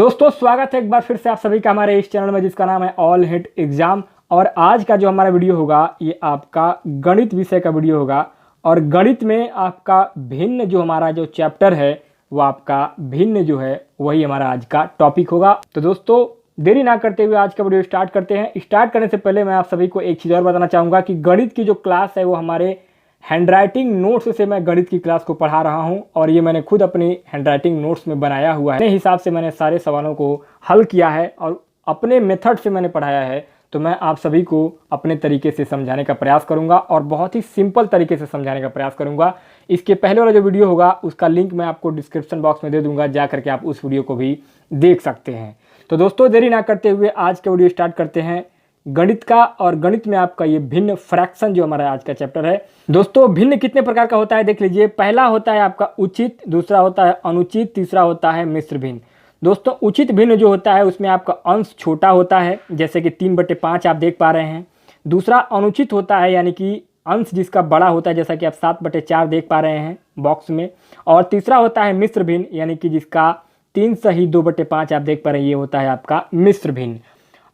दोस्तों स्वागत है एक बार फिर से आप सभी का हमारे इस चैनल में जिसका नाम है ऑल हिट एग्जाम। और आज का जो हमारा वीडियो होगा ये आपका गणित विषय का वीडियो होगा। और गणित में आपका भिन्न जो हमारा जो चैप्टर है वो आपका भिन्न जो है वही हमारा आज का टॉपिक होगा। तो दोस्तों देरी ना करते हुए आज का वीडियो स्टार्ट करते हैं। स्टार्ट करने से पहले मैं आप सभी को एक चीज़ और बताना चाहूँगा कि गणित की जो क्लास है वो हमारे हैंडराइटिंग नोट्स से मैं गणित की क्लास को पढ़ा रहा हूं और ये मैंने खुद अपनी हैंडराइटिंग नोट्स में बनाया हुआ है। अपने हिसाब से मैंने सारे सवालों को हल किया है और अपने मेथड से मैंने पढ़ाया है। तो मैं आप सभी को अपने तरीके से समझाने का प्रयास करूंगा और बहुत ही सिंपल तरीके से समझाने का प्रयास करूंगा। इसके पहले वाला जो वीडियो होगा उसका लिंक मैं आपको डिस्क्रिप्शन बॉक्स में दे दूंगा, जा करके आप उस वीडियो को भी देख सकते हैं। तो दोस्तों देरी ना करते हुए आज का वीडियो स्टार्ट करते हैं गणित का। और गणित में आपका ये भिन्न फ्रैक्शन जो हमारा आज का चैप्टर है। दोस्तों भिन्न कितने प्रकार का होता है देख लीजिए। पहला होता है आपका उचित, दूसरा होता है अनुचित, तीसरा होता है मिश्र भिन्न। दोस्तों उचित भिन्न जो होता है उसमें आपका अंश छोटा होता है, जैसे कि 3/5 आप देख पा रहे हैं। दूसरा अनुचित होता है यानी कि अंश जिसका बड़ा होता है, जैसा कि आप 7/4 देख पा रहे हैं बॉक्स में। और तीसरा होता है मिश्र भिन्न यानी कि जिसका 3 सही 2/5 आप देख पा रहे हैं, ये होता है आपका मिश्र भिन्न।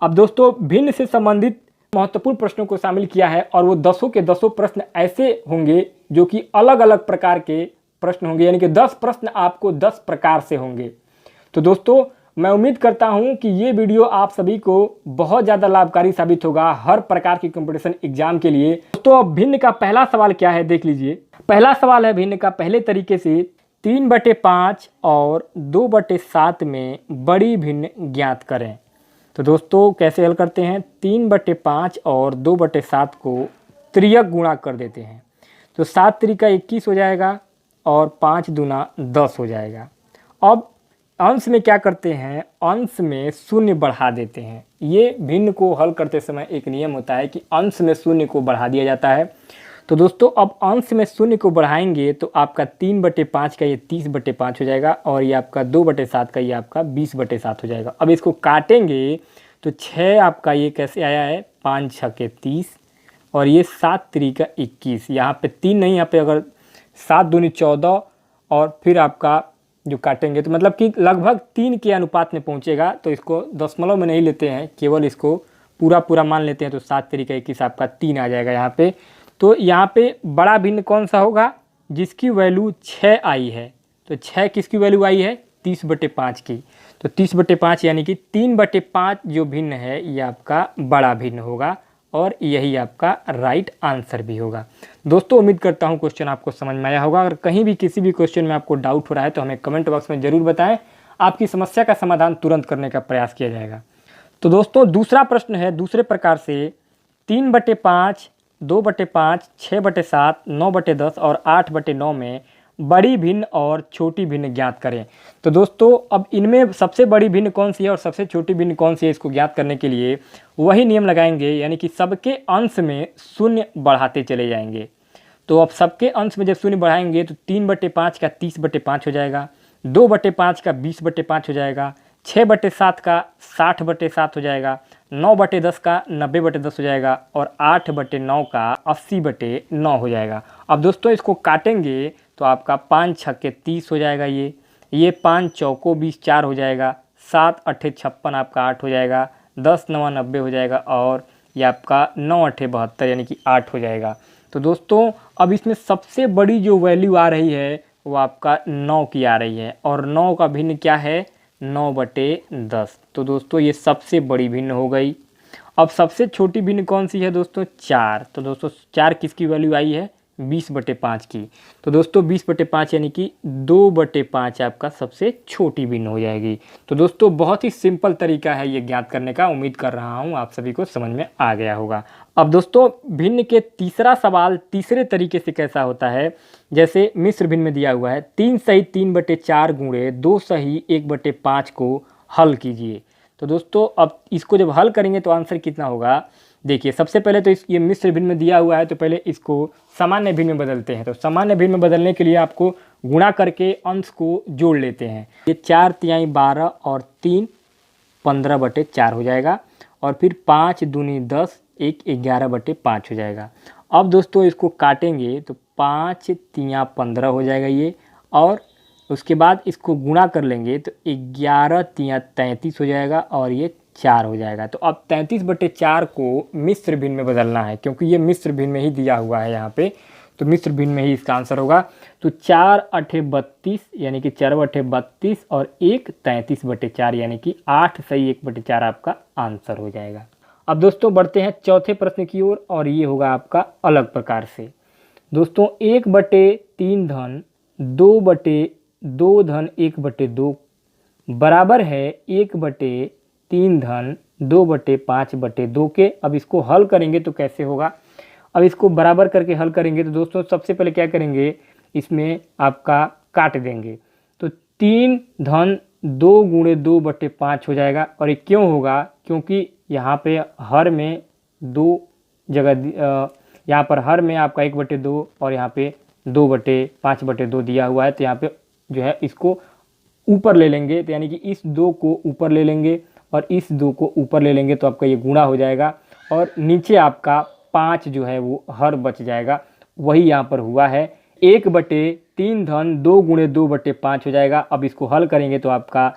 अब दोस्तों भिन्न से संबंधित महत्वपूर्ण प्रश्नों को शामिल किया है और वो 10 के 10 प्रश्न ऐसे होंगे जो कि अलग अलग प्रकार के प्रश्न होंगे, यानी कि 10 प्रश्न आपको 10 प्रकार से होंगे। तो दोस्तों मैं उम्मीद करता हूं कि ये वीडियो आप सभी को बहुत ज़्यादा लाभकारी साबित होगा हर प्रकार की कंपटीशन एग्जाम के लिए। दोस्तों अब भिन्न का पहला सवाल क्या है देख लीजिए। पहला सवाल है भिन्न का, पहले तरीके से 3/5 और 2/7 में बड़ी भिन्न ज्ञात करें। तो दोस्तों कैसे हल करते हैं, 3/5 और 2/7 को त्रियक गुणा कर देते हैं। तो 7 त्रिका 21 हो जाएगा और 5 दूना 10 हो जाएगा। अब अंश में क्या करते हैं, अंश में शून्य बढ़ा देते हैं। ये भिन्न को हल करते समय एक नियम होता है कि अंश में शून्य को बढ़ा दिया जाता है। तो दोस्तों अब अंश में शून्य को बढ़ाएंगे तो आपका 3/5 का ये 30/5 हो जाएगा और ये आपका 2/7 का ये आपका 20/7 हो जाएगा। अब इसको काटेंगे तो 6 आपका ये कैसे आया है, 5 6 30 और ये 7 त्रिका 21। यहाँ पे 3 नहीं, यहाँ पे अगर 7 दूनी 14 और फिर आपका जो काटेंगे तो मतलब कि लगभग 3 के अनुपात में पहुँचेगा। तो इसको दशमलव में नहीं लेते हैं, केवल इसको पूरा मान लेते हैं। तो 7 त्रिका 21 आपका 3 आ जाएगा यहाँ पे। तो यहाँ पे बड़ा भिन्न कौन सा होगा, जिसकी वैल्यू 6 आई है। तो 6 किसकी वैल्यू आई है, 30/5 की। तो 30/5 यानी कि 3/5 जो भिन्न है ये आपका बड़ा भिन्न होगा और यही आपका राइट आंसर भी होगा। दोस्तों उम्मीद करता हूँ क्वेश्चन आपको समझ में आया होगा। अगर कहीं भी किसी भी क्वेश्चन में आपको डाउट हो रहा है तो हमें कमेंट बॉक्स में ज़रूर बताएं, आपकी समस्या का समाधान तुरंत करने का प्रयास किया जाएगा। तो दोस्तों दूसरा प्रश्न है दूसरे प्रकार से, 3/5, 2/5, 6/7, 9/10 और 8/9 में बड़ी भिन्न और छोटी भिन्न ज्ञात करें। तो दोस्तों अब इनमें सबसे बड़ी भिन्न कौन सी है और सबसे छोटी भिन्न कौन सी है, इसको ज्ञात करने के लिए वही नियम लगाएंगे, यानी कि सबके अंश में शून्य बढ़ाते चले जाएंगे। तो अब सबके अंश में जब शून्य बढ़ाएंगे तो 3/5 का 30/5 हो जाएगा, 2/5 का 20/5 हो जाएगा, 6/7 का 60/7 हो जाएगा, 9/10 का 90/10 हो जाएगा और 8/9 का 80/9 हो जाएगा। अब दोस्तों इसको काटेंगे तो आपका 5 6 30 हो जाएगा, ये 5 चौको 20 4 हो जाएगा, 7 8 56 आपका 8 हो जाएगा, 10 9 90 हो जाएगा और ये आपका 9 8 72 यानी कि 8 हो जाएगा। तो दोस्तों अब इसमें सबसे बड़ी जो वैल्यू आ रही है वो आपका 9 की आ रही है और 9 का भिन्न क्या है, 9/10। तो दोस्तों ये सबसे बड़ी भिन्न हो गई। अब सबसे छोटी भिन्न कौन सी है दोस्तों, 4। तो दोस्तों 4 किसकी वैल्यू आई है, 20/5 की। तो दोस्तों 20/5 यानी कि 2/5 आपका सबसे छोटी भिन्न हो जाएगी। तो दोस्तों बहुत ही सिंपल तरीका है ये ज्ञात करने का। उम्मीद कर रहा हूँ आप सभी को समझ में आ गया होगा। अब दोस्तों भिन्न के तीसरा सवाल तीसरे तरीके से कैसा होता है, जैसे मिश्र भिन्न में दिया हुआ है, 3 सही 3/4 गुणे 2 सही 1/5 को हल कीजिए। तो दोस्तों अब इसको जब हल करेंगे तो आंसर कितना होगा, देखिए सबसे पहले तो ये मिश्र भिन्न में दिया हुआ है तो पहले इसको सामान्य भिन्न में बदलते हैं। तो सामान्य भिन्न में बदलने के लिए आपको गुणा करके अंश को जोड़ लेते हैं। ये 4 तिहाई 12 और 3 15/4 हो जाएगा और फिर 5 दूनी 10 1 11/5 हो जाएगा। अब दोस्तों इसको काटेंगे तो 5 तिया 15 हो जाएगा ये, और उसके बाद इसको गुणा कर लेंगे तो 11 तिया 33 हो जाएगा और ये 4 हो जाएगा। तो अब 33/4 को मिश्र भिन्न में बदलना है, क्योंकि ये मिश्र भिन्न में ही दिया हुआ है यहाँ पे, तो मिश्र भिन्न में ही इसका आंसर होगा। तो 4 8 32 यानी कि 4 8 32 और 1 33/4 यानी कि 8 सही 1/4 आपका आंसर हो जाएगा। अब दोस्तों बढ़ते हैं चौथे प्रश्न की ओर, और ये होगा आपका अलग प्रकार से। दोस्तों 1/3 धन 2/2 धन 1/2 बराबर है 1/3 धन 2/5/2 के। अब इसको हल करेंगे तो कैसे होगा? अब इसको बराबर करके हल करेंगे तो दोस्तों सबसे पहले क्या करेंगे, इसमें आपका काट देंगे। तो 3 धन 2 गुणे 2/5 हो जाएगा। और ये क्यों होगा? क्योंकि यहाँ पे हर में 2 जगह, यहाँ पर हर में आपका 1/2 और यहाँ पे 2/5/2 दिया हुआ है। तो यहाँ पे जो है इसको ऊपर ले लेंगे, तो यानी कि इस 2 को ऊपर ले लेंगे और इस 2 को ऊपर ले लेंगे, तो आपका ये गुणा हो जाएगा। और नीचे आपका 5 जो है वो हर बच जाएगा, वही यहाँ पर हुआ है। 1/3 धन 2 गुणे 2/5 हो जाएगा। अब इसको हल करेंगे तो आपका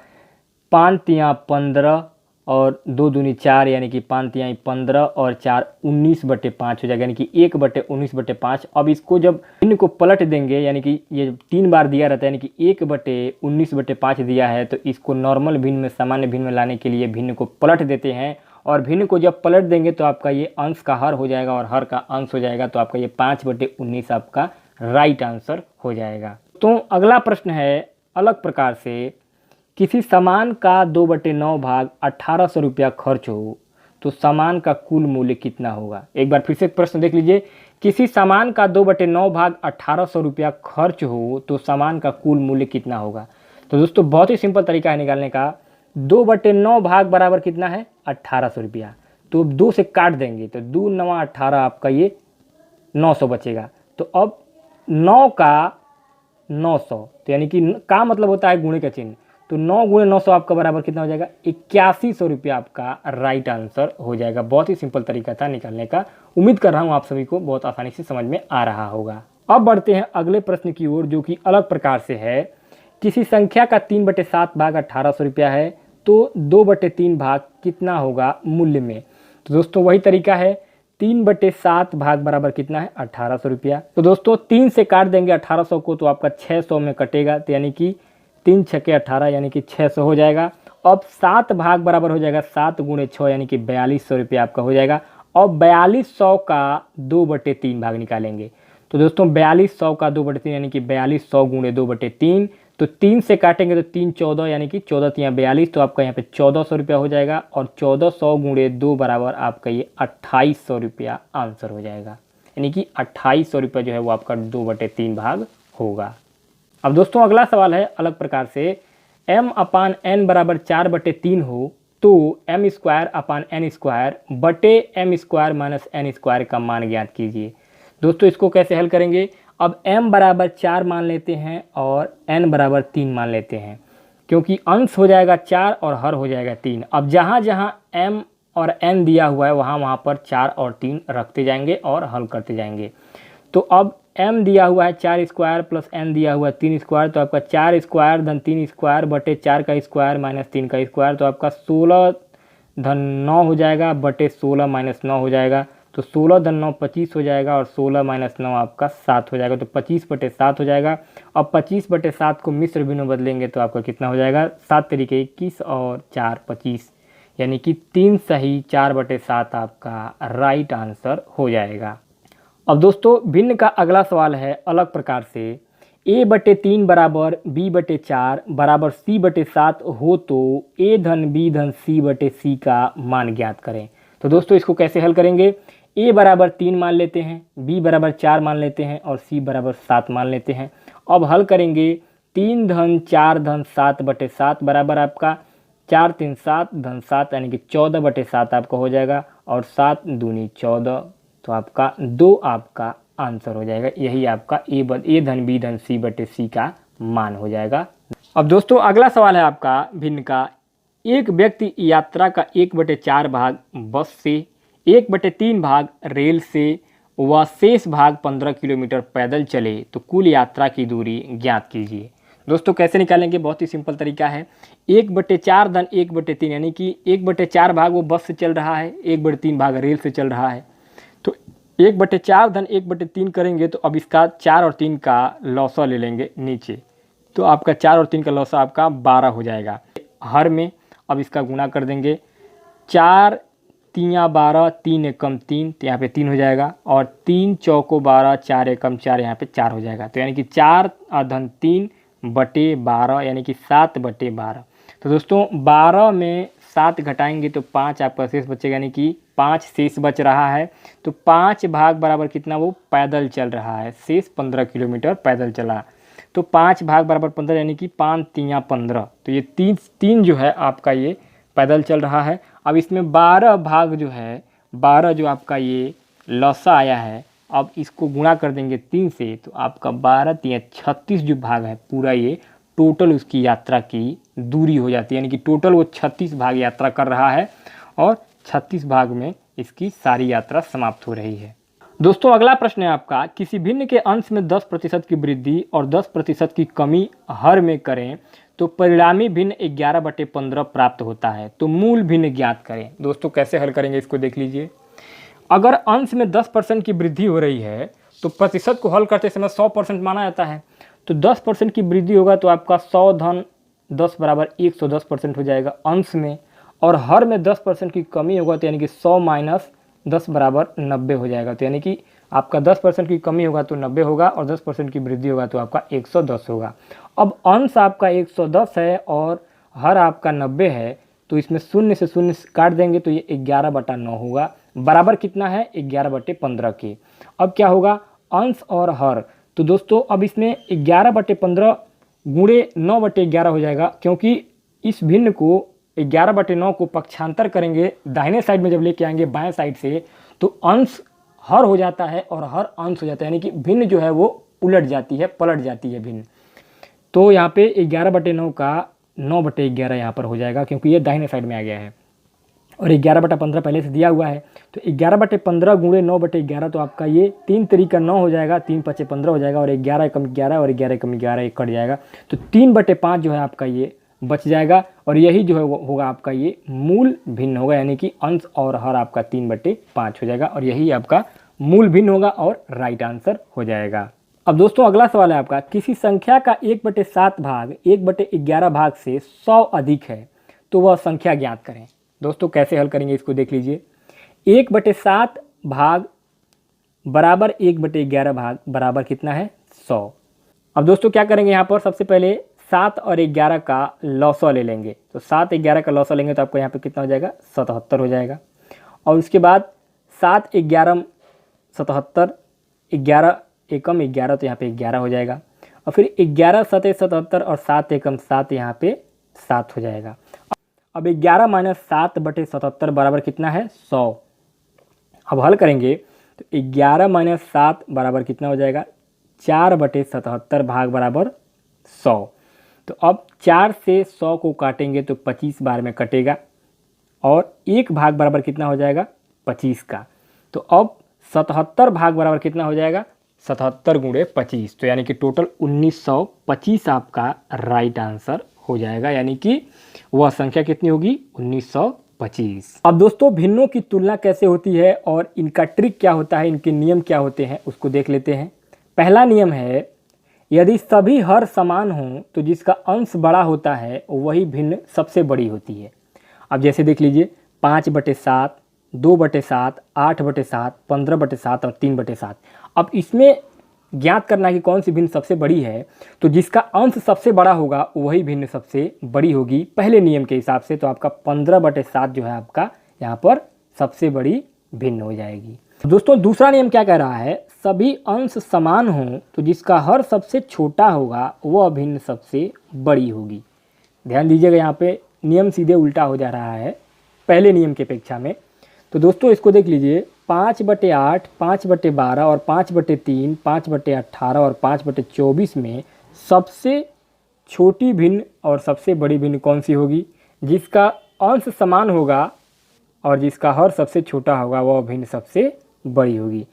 5 तिया 15 और 2 दूनी 4 यानी कि 5 तिया 15 और 4 19/5 हो जाएगा, यानी कि 1/19/5। अब इसको जब भिन्न को पलट देंगे, यानी कि ये 3 बार दिया रहता है, यानी कि 1/19/5 दिया है, तो इसको नॉर्मल भिन्न में, सामान्य भिन्न में लाने के लिए भिन्न को पलट देते हैं। और भिन्न को जब पलट देंगे तो आपका ये अंश का हर हो जाएगा और हर का अंश हो जाएगा, तो आपका ये 5/19 आपका राइट आंसर हो जाएगा। तो अगला प्रश्न है अलग प्रकार से। किसी सामान का 2/9 भाग 1800 रुपया खर्च हो तो सामान का कुल मूल्य कितना होगा? एक बार फिर से प्रश्न देख लीजिए। किसी सामान का 2/9 भाग 1800 रुपया खर्च हो तो सामान का कुल मूल्य कितना होगा? तो दोस्तों बहुत ही सिंपल तरीका है निकालने का। 2/9 भाग बराबर कितना है? 1800 रुपया। तो 2 से काट देंगे तो 2 9 18 आपका ये 900 बचेगा। तो अब 9 का 900, तो यानी कि का मतलब होता है गुणे का चिन्ह, तो 9 गुणे 900 आपका बराबर कितना हो जाएगा? 8100 रुपया आपका राइट आंसर हो जाएगा। बहुत ही सिंपल तरीका था निकालने का। उम्मीद कर रहा हूँ आप सभी को बहुत आसानी से समझ में आ रहा होगा। अब बढ़ते हैं अगले प्रश्न की ओर, जो कि अलग प्रकार से है। किसी संख्या का 3/7 भाग 1800 रुपया है तो 2/3 भाग कितना होगा मूल्य में? तो दोस्तों वही तरीका है। 3/7 भाग बराबर कितना है? 1800 रुपया। तो दोस्तों 3 से काट देंगे 1800 को, तो आपका 600 में कटेगा, तो यानी कि 3 छके 18 यानी कि 600 हो जाएगा। अब 7 भाग बराबर हो जाएगा 7 गुणे 6 यानी कि 4200 रुपया आपका हो जाएगा। अब 4200 का 2/3 भाग निकालेंगे। तो दोस्तों 4200 का 2/3 यानी कि 4200 गुणे 2/3, तो 3 से काटेंगे तो 3 14 यानी कि 14 तिया 42, तो आपका यहाँ पे 1400 रुपया हो जाएगा। और 1400 गुणे 2 बराबर आपका ये 2800 रुपया आंसर हो जाएगा, यानी कि 2800 रुपया जो है वो आपका 2/3 भाग होगा। अब दोस्तों अगला सवाल है अलग प्रकार से। m/n बराबर 4/3 हो तो m² बटे m² माइनस n² का मान ज्ञात कीजिए। दोस्तों इसको कैसे हल करेंगे? अब m बराबर 4 मान लेते हैं और n बराबर 3 मान लेते हैं, क्योंकि अंश हो जाएगा 4 और हर हो जाएगा 3। अब जहाँ जहाँ m और n दिया हुआ है वहाँ पर 4 और 3 रखते जाएंगे और हल करते जाएंगे। तो अब m दिया हुआ है 4² प्लस n दिया हुआ है 3², तो आपका 4² धन 3² बटे 4 का स्क्वायर माइनस 3 का स्क्वायर, तो आपका 16 धन 9 हो जाएगा बटे 16 माइनस 9 हो जाएगा। तो 16 धन 9 25 हो जाएगा और 16 माइनस 9 आपका 7 हो जाएगा, तो 25/7 हो जाएगा। अब 25/7 को मिश्र भिन्न में बदलेंगे तो आपका कितना हो जाएगा? 7 तरीके 21 और 4 25, यानी कि 3 सही 4/7 आपका राइट आंसर हो जाएगा। अब दोस्तों भिन्न का अगला सवाल है अलग प्रकार से। a/3 बराबर b/4 बराबर c/7 हो तो a धन b धन c/c का मान ज्ञात करें। तो दोस्तों इसको कैसे हल करेंगे? a बराबर 3 मान लेते हैं, b बराबर 4 मान लेते हैं और c बराबर 7 मान लेते हैं। अब हल करेंगे 3 धन 4 धन 7/7 बराबर आपका 4 3 7 धन 7 यानी कि 14/7 आपका हो जाएगा, और 7 दूनी 14, तो आपका 2 आपका आंसर हो जाएगा। यही आपका a धन b धन c/c का मान हो जाएगा। अब दोस्तों अगला सवाल है आपका भिन्न का। एक व्यक्ति यात्रा का 1/4 भाग बस से, 1/3 भाग रेल से व शेष भाग 15 किलोमीटर पैदल चले तो कुल यात्रा की दूरी ज्ञात कीजिए। दोस्तों कैसे निकालेंगे, बहुत ही सिंपल तरीका है। 1/4 धन 1/3 यानी कि 1/4 भाग वो बस से चल रहा है, 1/3 भाग रेल से चल रहा है। तो 1/4 धन 1/3 करेंगे तो अब इसका 4 और 3 का लौसा ले लेंगे नीचे, तो आपका 4 और 3 का लौसा आपका 12 हो जाएगा। हर में अब इसका गुणा कर देंगे, 4 तियाँ 12, 3 एकम 3, तो यहाँ पे 3 हो जाएगा, और 3 चौको 12, 4 एकम 4, यहाँ पे 4 हो जाएगा। तो यानी कि 4 धन 3/12 यानी कि 7/12। तो दोस्तों 12 में 7 घटाएंगे तो 5 आपका शेष बचेगा, यानी कि 5 शेष बच रहा है। तो 5 भाग बराबर कितना वो पैदल चल रहा है, शेष 15 किलोमीटर पैदल चला। तो 5 भाग बराबर 15 यानी कि 5 तियाँ 15, तो ये 3 जो है आपका ये पैदल चल रहा है। अब इसमें 12 भाग जो है, 12 जो आपका ये लौसा आया है, अब इसको गुणा कर देंगे 3 से, तो आपका 12 तियाँ 36 जो भाग है पूरा ये टोटल उसकी यात्रा की दूरी हो जाती है, यानी कि टोटल वो 36 भाग यात्रा कर रहा है और 36 भाग में इसकी सारी यात्रा समाप्त हो रही है। दोस्तों अगला प्रश्न है आपका, किसी भिन्न के अंश में 10% की वृद्धि और 10% की कमी हर में करें तो परिणामी भिन्न 11/15 प्राप्त होता है, तो मूल भिन्न ज्ञात करें। दोस्तों कैसे हल करेंगे इसको देख लीजिए। अगर अंश में 10% की वृद्धि हो रही है तो प्रतिशत को हल करते समय 100% माना जाता है। तो 10% की वृद्धि होगा तो आपका 100 धन 10 बराबर 110% हो जाएगा अंश में, और हर में 10% की कमी होगा तो यानी कि 100 माइनस 10 बराबर 90 हो जाएगा। तो यानी कि आपका 10% की कमी होगा तो 90 होगा, और 10% की वृद्धि होगा तो आपका 110 होगा। अब अंश आपका 110 है और हर आपका 90 है, तो इसमें 0 से 0 काट देंगे तो ये 11/9 होगा। बराबर कितना है, 11/15 के। अब क्या होगा, अंश और हर, तो दोस्तों अब इसमें 11/15 गुणे 9/11 हो जाएगा, क्योंकि इस भिन्न को 11/9 को पक्षांतर करेंगे, दाहिने साइड में जब लेके आएंगे बाएं साइड से, तो अंश हर हो जाता है और हर अंश हो जाता है, यानी कि भिन्न जो है वो उलट जाती है, पलट जाती है भिन्न। तो यहाँ पे 11/9 का 9/11 यहाँ पर हो जाएगा, क्योंकि ये दाहिने साइड में आ गया है, और 11/15 पहले से दिया हुआ है। तो 11/15 गुणे 9/11, तो आपका ये 3 तरीका 9 हो जाएगा, 3 5 15 हो जाएगा, और 11 एकम 11 और 11 एकम 11 एक कट जाएगा, तो 3/5 जो है आपका ये बच जाएगा, और यही जो है वो होगा आपका ये मूल भिन्न होगा, यानी कि अंश और हर आपका 3/5 हो जाएगा, और यही आपका मूल भिन्न होगा और राइट आंसर हो जाएगा। अब दोस्तों अगला सवाल है आपका, किसी संख्या का 1/7 भाग 1/11 भाग से 100 अधिक है तो वह संख्या ज्ञात करें। दोस्तों कैसे हल करेंगे इसको देख लीजिए। 1/7 भाग बराबर 1/11 भाग बराबर कितना है, 100। अब दोस्तों क्या करेंगे, यहाँ पर सबसे पहले 7 और 11 का लौसा ले लेंगे, तो 7 11 का लौसा लेंगे तो आपको यहाँ पे कितना हो जाएगा, 77 हो जाएगा। और उसके बाद 7 11 77, 11 एकम 11, तो यहाँ पे 11 हो जाएगा, और फिर 11 7 77 और 7 एकम 7, यहाँ पे 7 हो जाएगा। अब 11 माइनस 7/77 बराबर कितना है, 100। अब हल करेंगे तो 11 माइनस 7 बराबर कितना हो जाएगा, 4/77 भाग बराबर 100। तो अब 4 से 100 को काटेंगे तो 25 बार में कटेगा, और एक भाग बराबर कितना हो जाएगा, 25 का। तो अब 77 भाग बराबर कितना हो जाएगा, 77 गुणे 25, तो यानी कि टोटल 1925 आपका राइट आंसर हो जाएगा, यानी कि वह संख्या कितनी होगी, 1925। अब दोस्तों भिन्नों की तुलना कैसे होती है और इनका ट्रिक क्या होता है, इनके नियम क्या होते हैं उसको देख लेते हैं। पहला नियम है, यदि सभी हर समान हों तो जिसका अंश बड़ा होता है वही भिन्न सबसे बड़ी होती है। अब जैसे देख लीजिए, 5/7, 2/7, 8/7, 15/7 और 3/7। अब इसमें ज्ञात करना है कि कौन सी भिन्न सबसे बड़ी है, तो जिसका अंश सबसे बड़ा होगा वही भिन्न सबसे बड़ी होगी पहले नियम के हिसाब से। तो आपका 15/7 जो है आपका यहाँ पर सबसे बड़ी भिन्न हो जाएगी। दोस्तों दूसरा नियम क्या कह रहा है, सभी अंश समान हों तो जिसका हर सबसे छोटा होगा वह भिन्न सबसे बड़ी होगी। ध्यान दीजिएगा, यहाँ पे नियम सीधे उल्टा हो जा रहा है पहले नियम की अपेक्षा में। तो दोस्तों इसको देख लीजिए, 5/8, 5/12 और 5/3, 5/18 और 5/24 में सबसे छोटी भिन्न और सबसे बड़ी भिन्न कौन सी होगी, जिसका अंश समान होगा और जिसका हर सबसे छोटा होगा वह भिन्न सबसे बड़ी होगी।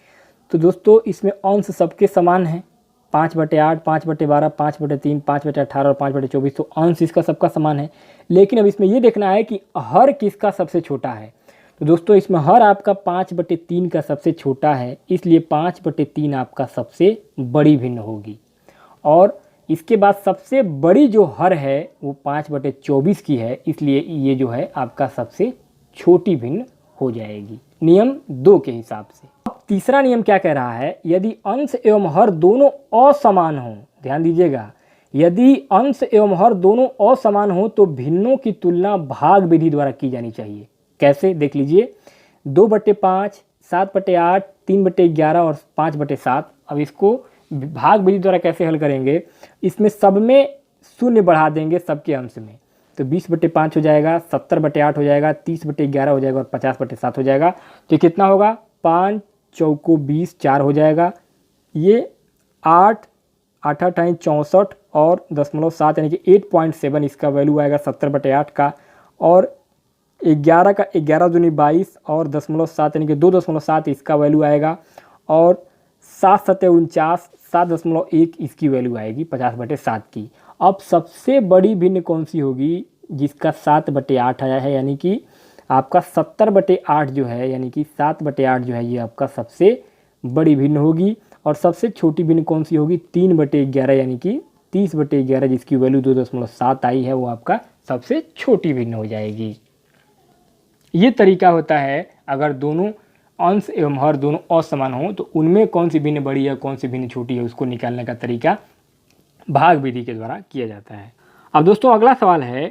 तो दोस्तों इसमें अंश सबके समान है, 5/8, 5/12, 5/3, 5/18 और 5/24। तो अंश इसका सबका समान है, लेकिन अब इसमें ये देखना है कि हर किसका सबसे छोटा है। तो दोस्तों इसमें हर आपका 5/3 का सबसे छोटा है, इसलिए 5/3 आपका सबसे बड़ी भिन्न होगी। और इसके बाद सबसे बड़ी जो हर है वो 5/24 की है, इसलिए ये जो है आपका सबसे छोटी भिन्न हो जाएगी नियम 2 के हिसाब से। अब तीसरा नियम क्या कह रहा है, यदि अंश एवं हर दोनों असमान हों, ध्यान दीजिएगा, यदि अंश एवं हर दोनों असमान हो तो भिन्नों की तुलना भाग विधि द्वारा की जानी चाहिए। कैसे, देख लीजिए, 2/5, 7/8, 3/11 और 5/7। अब इसको भाग विधि द्वारा कैसे हल करेंगे, इसमें सब में शून्य बढ़ा देंगे सबके अंश में, तो 20/5 हो जाएगा, 70/8 हो जाएगा, 30/11 हो जाएगा और 50/7 हो जाएगा। तो कितना होगा, 5 चौको 20, 4 हो जाएगा। ये 8 8 8 64 और 0.7 यानी कि 8.7 इसका वैल्यू आएगा 70/8 का। और 11 का 11 दूनी 22 और 0.7 यानी कि 2.7 इसका वैल्यू आएगा। और 7 7 49, 7.1 इसकी वैल्यू आएगी 50/7 की। अब सबसे बड़ी भिन्न कौन सी होगी, जिसका 7/8 आया है, यानी कि आपका 70/8 जो है, यानी कि 7/8 जो है ये आपका सबसे बड़ी भिन्न होगी। और सबसे छोटी भिन्न कौन सी होगी, 3/11 यानी कि 30/11 जिसकी वैल्यू 2.7 आई है, वो आपका सबसे छोटी भिन्न हो जाएगी। ये तरीका होता है अगर दोनों अंश एवं हर दोनों असमान हो तो उनमें कौन सी भिन्न बड़ी है कौन सी भिन्न छोटी है, उसको निकालने का तरीका भाग विधि के द्वारा किया जाता है। अब दोस्तों अगला सवाल है,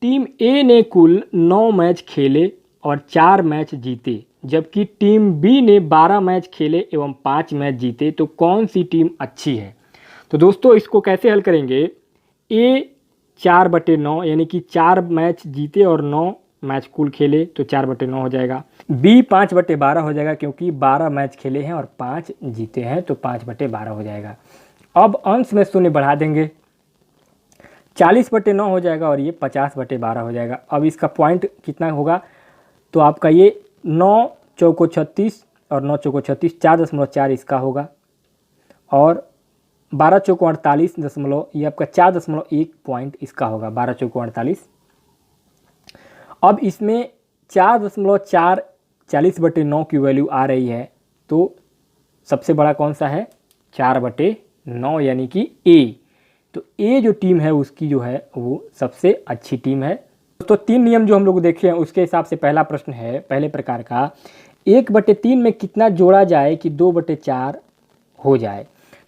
टीम ए ने कुल 9 मैच खेले और 4 मैच जीते, जबकि टीम बी ने 12 मैच खेले एवं 5 मैच जीते, तो कौन सी टीम अच्छी है। तो दोस्तों इसको कैसे हल करेंगे, ए 4/9 यानी कि 4 मैच जीते और 9 मैच कुल खेले, तो 4/9 हो जाएगा। बी 5/12 हो जाएगा, क्योंकि 12 मैच खेले हैं और 5 जीते हैं, तो 5/12 हो जाएगा। अब अंश में शून्य बढ़ा देंगे, 40/9 हो जाएगा और ये 50/12 हो जाएगा। अब इसका पॉइंट कितना होगा, तो आपका ये 9 चौको 36 और 9 चौको 36, 4.4 इसका होगा। और 12 चौको 48 दशमलव, ये आपका 4.1 पॉइंट इसका होगा, 12 चौको 48। अब इसमें 4.4 40/9 की वैल्यू आ रही है, तो सबसे बड़ा कौन सा है, 4/9 यानी कि ए। तो ए जो टीम है उसकी जो है वो सबसे अच्छी टीम है। तो 3 नियम जो हम लोग देखे हैं उसके हिसाब से पहला प्रश्न है पहले प्रकार का, 1/3 में कितना जोड़ा जाए कि 2/4 हो जाए।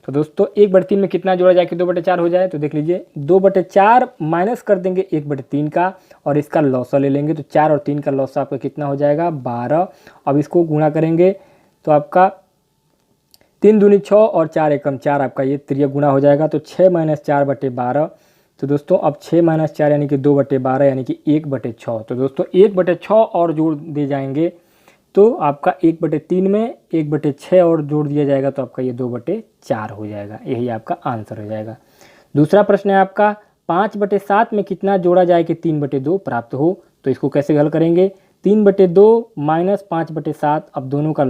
तो दोस्तों 1/3 में कितना जोड़ा जाए कि 2/4 हो जाए, तो देख लीजिए 2/4 माइनस कर देंगे 1/3 का और इसका लॉसा ले लेंगे, तो 4 और 3 का लॉसा आपका कितना हो जाएगा, 12। अब इसको गुणा करेंगे तो आपका 3 दूनी 6 और 4 एकम 4 आपका ये त्रिय गुणा हो जाएगा, तो 6 - 4/12। तो दोस्तों अब 6 - 4 यानी कि 2/12 यानी कि 1/6। तो दोस्तों 1/6 और जोड़ दे जाएंगे तो आपका 1/3 में 1/6 और जोड़ दिया जाएगा, तो आपका ये 2/4 हो जाएगा। यही आपका आंसर हो जाएगा। दूसरा प्रश्न है आपका, 5/7 में कितना जोड़ा जाए कि 3/2 प्राप्त हो। तो इसको कैसे हल करेंगे, 3/2 माइनस 5/7। अब दोनों का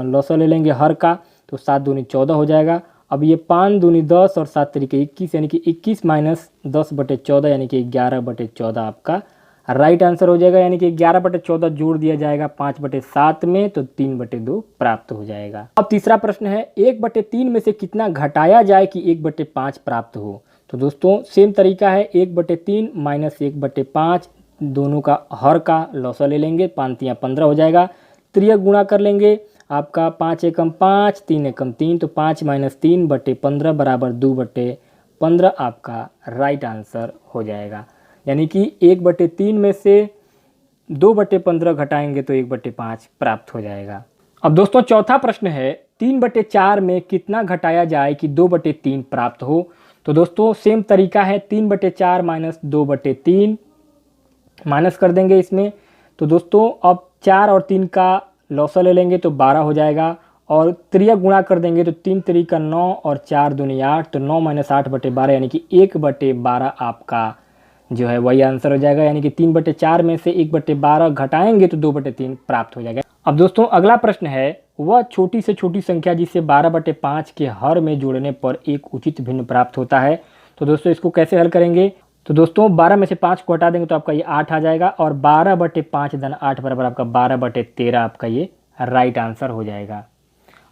लॉसा ले लेंगे हर का, तो 7 दूनी 14 हो जाएगा। अब ये 5 दूनी 10 और 7 तरीके 21 यानी कि 21 माइनस 10/14 यानी कि 11/14 आपका राइट आंसर हो जाएगा। यानी कि 11/14 जोड़ दिया जाएगा 5/7 में, तो 3/2 प्राप्त हो जाएगा। अब तीसरा प्रश्न है, 1/3 में से कितना घटाया जाए कि 1/5 प्राप्त हो। तो दोस्तों सेम तरीका है, 1/3 माइनस 1/5, दोनों का हर का लॉसा ले लेंगे, 5 × 15 हो जाएगा। त्रिय गुणा कर लेंगे, आपका 5 एकम 5, 3 एकम 3, तो 5 - 3/15 बराबर 2/15 आपका राइट आंसर हो जाएगा। यानी कि 1/3 में से 2/15 घटाएंगे तो 1/5 प्राप्त हो जाएगा। अब दोस्तों चौथा प्रश्न है, 3/4 में कितना घटाया जाए कि 2/3 प्राप्त हो। तो दोस्तों सेम तरीका है, 3/4 माइनस 2/3 माइनस कर देंगे इसमें। तो दोस्तों अब 4 और 3 का लॉसा ले लेंगे तो 12 हो जाएगा और त्रिय गुणा कर देंगे तो 3 × 3 = 9 और 4 दूनी 8, तो 9 - 8/12 यानी कि 1/12 आपका जो है वही आंसर हो जाएगा। यानी कि 3/4 में से 1/12 घटाएंगे तो 2/3 प्राप्त हो जाएगा। अब दोस्तों अगला प्रश्न है, वह छोटी से छोटी संख्या जिसे 12/5 के हर में जोड़ने पर एक उचित भिन्न प्राप्त होता है। तो दोस्तों इसको कैसे हल करेंगे? तो दोस्तों 12 में से 5 को हटा देंगे तो आपका ये 8 आ जाएगा और 12/5 धन 8 बराबर आपका 12/13 आपका ये राइट आंसर हो जाएगा।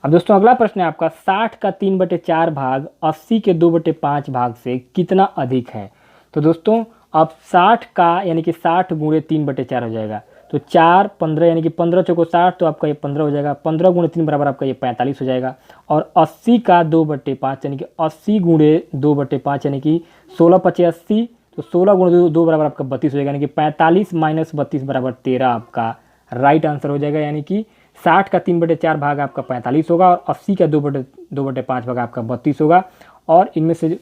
अब दोस्तों अगला प्रश्न है आपका 60 का 3/4 भाग 80 के 2/5 भाग से कितना अधिक है? तो दोस्तों अब 60 का यानी कि 60 गुणे 3/4 हो जाएगा। तो 4 15 यानी कि 15 चौको 60 तो आपका ये 15 हो जाएगा। 15 गुणे 3 बराबर आपका ये 45 हो जाएगा। और 80 का 2/5 यानी कि 80 गुणे 2/5 यानी कि 16 पचे 80 तो 16 गुणे 2 बराबर आपका 32 हो जाएगा। यानी कि 45 माइनस 32 बराबर 13 आपका राइट आंसर हो जाएगा। यानी कि 60 का 3/4 भाग आपका 45 होगा और 80 का 2/5 भाग आपका 32 होगा। और इनमें से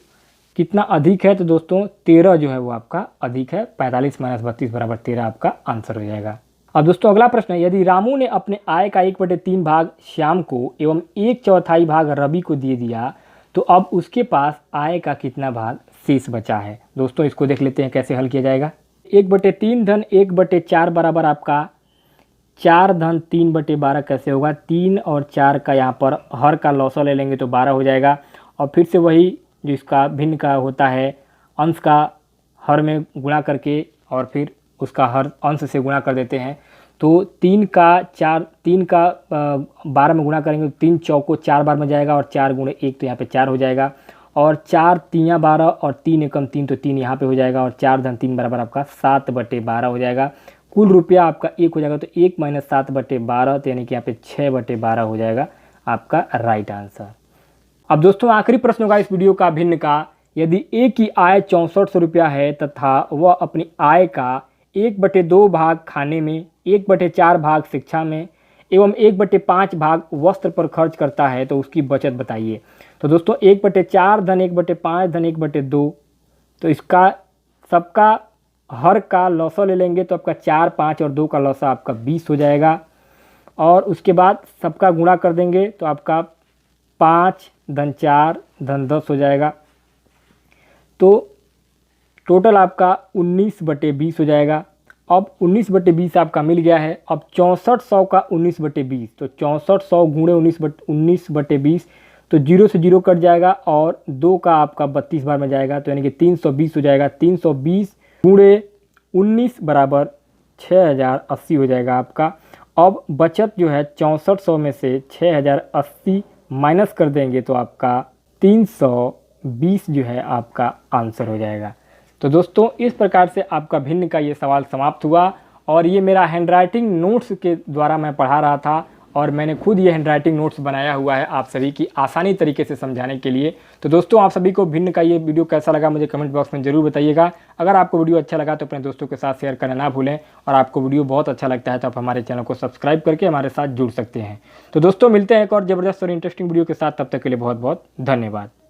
कितना अधिक है? तो दोस्तों 13 जो है वो आपका अधिक है। 45 माइनस 32 बराबर 13 आपका आंसर हो जाएगा। अब दोस्तों अगला प्रश्न है, यदि रामू ने अपने आय का 1/3 भाग श्याम को एवं 1/4 भाग रवि को दे दिया तो अब उसके पास आय का कितना भाग शेष बचा है? दोस्तों इसको देख लेते हैं कैसे हल किया जाएगा। 1/3 धन 1/4 बराबर आपका 4 धन 3/12 कैसे होगा? 3 और 4 का यहाँ पर हर का लौसा ले लेंगे तो 12 हो जाएगा। और फिर से वही जो इसका भिन्न का होता है अंश का हर में गुणा करके और फिर उसका हर अंश से गुणा कर देते हैं। तो 3 का 12 में गुणा करेंगे तो 3 चौको 4 बार में जाएगा और 4 गुणे 1 तो यहाँ पे 4 हो जाएगा। और 4 3 12 और 3 एकम 3 तो 3 यहाँ पे हो जाएगा। और 4 धन 3 बराबर आपका 7/12 हो जाएगा। कुल रुपया आपका 1 हो जाएगा तो 1 माइनस 7/12 तो यानी कि यहाँ पे 6/12 हो जाएगा आपका राइट आंसर। अब दोस्तों आखिरी प्रश्न होगा इस वीडियो का भिन्न का, यदि ए की आय 6400 रुपया है तथा वह अपनी आय का 1/2 भाग खाने में, 1/4 भाग शिक्षा में एवं 1/5 भाग वस्त्र पर खर्च करता है तो उसकी बचत बताइए। तो दोस्तों 1/4 धन 1/5 धन 1/2 तो इसका सबका हर का लौसा ले लेंगे तो आपका 4 5 और 2 का लौसा आपका 20 हो जाएगा। और उसके बाद सबका गुणा कर देंगे तो आपका 5 धन 4 धन 10 हो जाएगा। तो टोटल आपका 19/20 हो जाएगा। अब 19/20 आपका मिल गया है। अब 6400 का 19/20 तो 6400 गुणे 19/20 तो 0 से 0 कट जाएगा और 2 का आपका 32 बार में जाएगा तो यानी कि 320 हो जाएगा। 320 गुणे 19 बराबर 6080 हो जाएगा आपका। अब बचत जो है 6400 में से 6080 माइनस कर देंगे तो आपका 320 जो है आपका आंसर हो जाएगा। तो दोस्तों इस प्रकार से आपका भिन्न का ये सवाल समाप्त हुआ। और ये मेरा हैंडराइटिंग नोट्स के द्वारा मैं पढ़ा रहा था और मैंने खुद ये हैंडराइटिंग नोट्स बनाया हुआ है आप सभी की आसानी तरीके से समझाने के लिए। तो दोस्तों आप सभी को भिन्न का ये वीडियो कैसा लगा मुझे कमेंट बॉक्स में ज़रूर बताइएगा। अगर आपको वीडियो अच्छा लगा तो अपने दोस्तों के साथ शेयर करना ना भूलें। और आपको वीडियो बहुत अच्छा लगता है तो आप हमारे चैनल को सब्सक्राइब करके हमारे साथ जुड़ सकते हैं। तो दोस्तों मिलते हैं एक और ज़बरदस्त और इंटरेस्टिंग वीडियो के साथ, तब तक के लिए बहुत बहुत धन्यवाद।